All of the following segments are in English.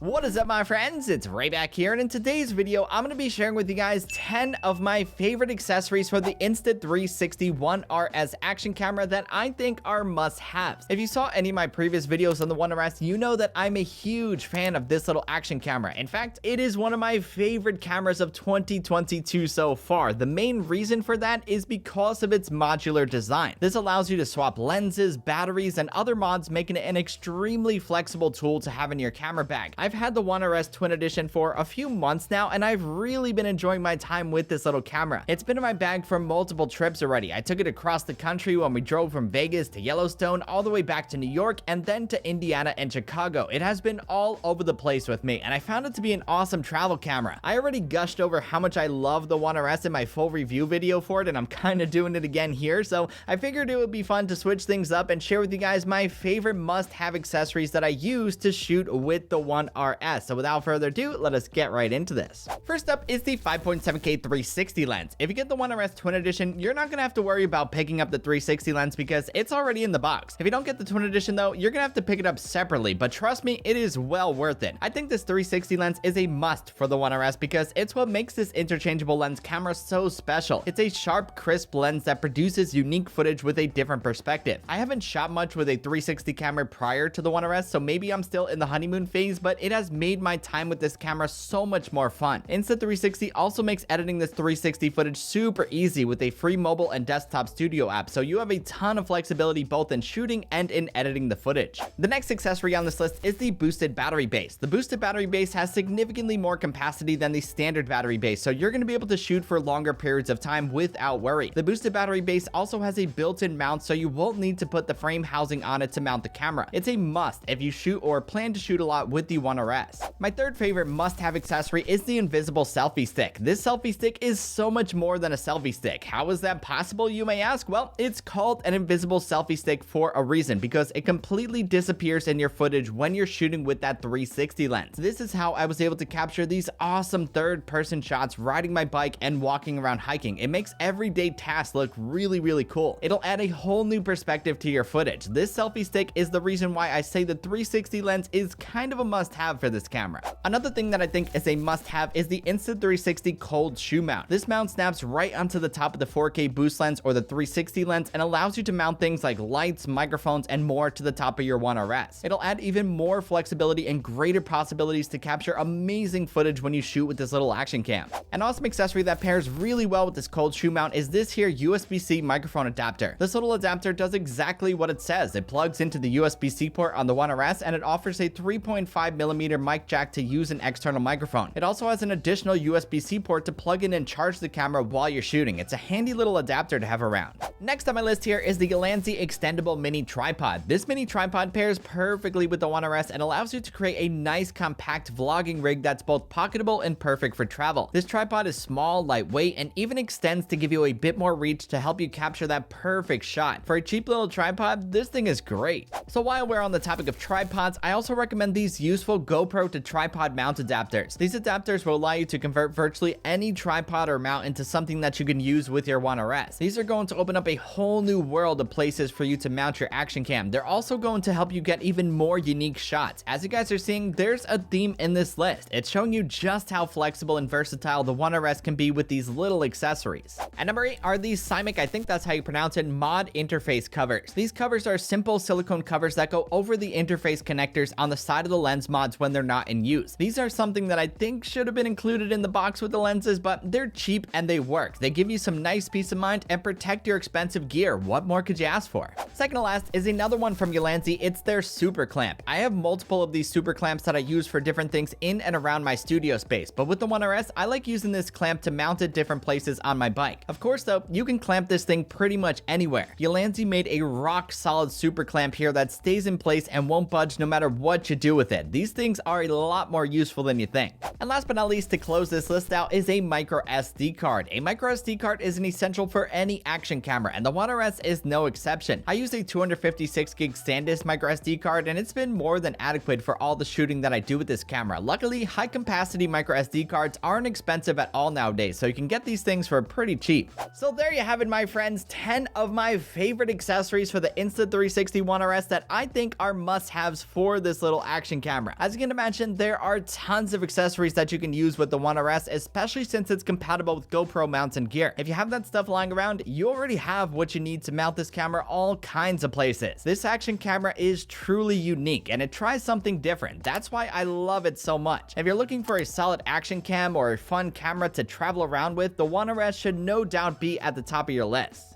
What is up, my friends? It's Ray back here, and in today's video, I'm going to be sharing with you guys 10 of my favorite accessories for the Insta360 One RS action camera that I think are must-haves. If you saw any of my previous videos on the One RS, you know that I'm a huge fan of this little action camera. In fact, it is one of my favorite cameras of 2022 so far. The main reason for that is because of its modular design. This allows you to swap lenses, batteries, and other mods, making it an extremely flexible tool to have in your camera bag. I've had the One RS Twin Edition for a few months now, and I've really been enjoying my time with this little camera. It's been in my bag for multiple trips already. I took it across the country when we drove from Vegas to Yellowstone, all the way back to New York, and then to Indiana and Chicago. It has been all over the place with me, and I found it to be an awesome travel camera. I already gushed over how much I love the One RS in my full review video for it, and I'm kind of doing it again here, so I figured it would be fun to switch things up and share with you guys my favorite must-have accessories that I use to shoot with the One RS. So without further ado, let us get right into this. First up is the 5.7K 360 lens. If you get the One RS Twin Edition, you're not gonna have to worry about picking up the 360 lens because it's already in the box. If you don't get the Twin Edition though, you're gonna have to pick it up separately, but trust me, it is well worth it. I think this 360 lens is a must for the One RS because it's what makes this interchangeable lens camera so special. It's a sharp, crisp lens that produces unique footage with a different perspective. I haven't shot much with a 360 camera prior to the One RS, so maybe I'm still in the honeymoon phase, but it has made my time with this camera so much more fun. Insta360 also makes editing this 360 footage super easy with a free mobile and desktop studio app, so you have a ton of flexibility both in shooting and in editing the footage. The next accessory on this list is the boosted battery base. The boosted battery base has significantly more capacity than the standard battery base, so you're going to be able to shoot for longer periods of time without worry. The boosted battery base also has a built-in mount, so you won't need to put the frame housing on it to mount the camera. It's a must if you shoot or plan to shoot a lot with the One RS. My third favorite must-have accessory is the invisible selfie stick. This selfie stick is so much more than a selfie stick. How is that possible, you may ask? Well, it's called an invisible selfie stick for a reason, because it completely disappears in your footage when you're shooting with that 360 lens. This is how I was able to capture these awesome third-person shots riding my bike and walking around hiking. It makes everyday tasks look really cool. It'll add a whole new perspective to your footage. This selfie stick is the reason why I say the 360 lens is kind of a must-have for this camera. Another thing that I think is a must-have is the Insta360 cold shoe mount. This mount snaps right onto the top of the 4K boost lens or the 360 lens and allows you to mount things like lights, microphones, and more to the top of your One RS. It'll add even more flexibility and greater possibilities to capture amazing footage when you shoot with this little action cam. An awesome accessory that pairs really well with this cold shoe mount is this here USB-C microphone adapter. This little adapter does exactly what it says. It plugs into the USB-C port on the One RS, and it offers a 3.5mm mic jack to use an external microphone. It also has an additional USB-C port to plug in and charge the camera while you're shooting. It's a handy little adapter to have around. Next on my list here is the ULANZI extendable mini tripod. This mini tripod pairs perfectly with the One RS and allows you to create a nice compact vlogging rig that's both pocketable and perfect for travel. This tripod is small, lightweight, and even extends to give you a bit more reach to help you capture that perfect shot. For a cheap little tripod, this thing is great. So while we're on the topic of tripods, I also recommend these useful GoPro to tripod mount adapters. These adapters will allow you to convert virtually any tripod or mount into something that you can use with your One RS. These are going to open up a whole new world of places for you to mount your action cam. They're also going to help you get even more unique shots. As you guys are seeing, there's a theme in this list. It's showing you just how flexible and versatile the One RS can be with these little accessories. And number 8 are these SYMIK, I think that's how you pronounce it, mod interface covers. These covers are simple silicone covers that go over the interface connectors on the side of the lens mods when they're not in use. These are something that I think should have been included in the box with the lenses, but they're cheap and they work. They give you some nice peace of mind and protect your expensive gear. What more could you ask for? Second to last is another one from ULANZI. It's their super clamp. I have multiple of these super clamps that I use for different things in and around my studio space, but with the One RS, I like using this clamp to mount it different places on my bike. Of course though, you can clamp this thing pretty much anywhere. ULANZI made a rock solid super clamp here that stays in place and won't budge no matter what you do with it. These things are a lot more useful than you think. And last but not least, to close this list out, is a microSD card. A microSD card is an essential for any action camera, and the One RS is no exception. I use a 256 gig SANDISK microSD card, and it's been more than adequate for all the shooting that I do with this camera. Luckily, high capacity microSD cards aren't expensive at all nowadays, so you can get these things for pretty cheap. So there you have it, my friends, 10 of my favorite accessories for the Insta360 One RS that I think are must-haves for this little action camera. As As you can imagine, there are tons of accessories that you can use with the One RS, especially since it's compatible with GoPro mounts and gear. If you have that stuff lying around, you already have what you need to mount this camera all kinds of places. This action camera is truly unique and it tries something different. That's why I love it so much. If you're looking for a solid action cam or a fun camera to travel around with, the One RS should no doubt be at the top of your list.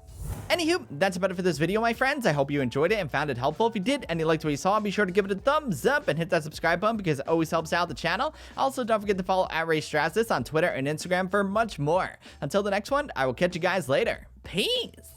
Anywho, that's about it for this video, my friends. I hope you enjoyed it and found it helpful. If you did and you liked what you saw, be sure to give it a thumbs up and hit that subscribe button because it always helps out the channel. Also, don't forget to follow at Raymond Strazdas on Twitter and Instagram for much more. Until the next one, I will catch you guys later. Peace!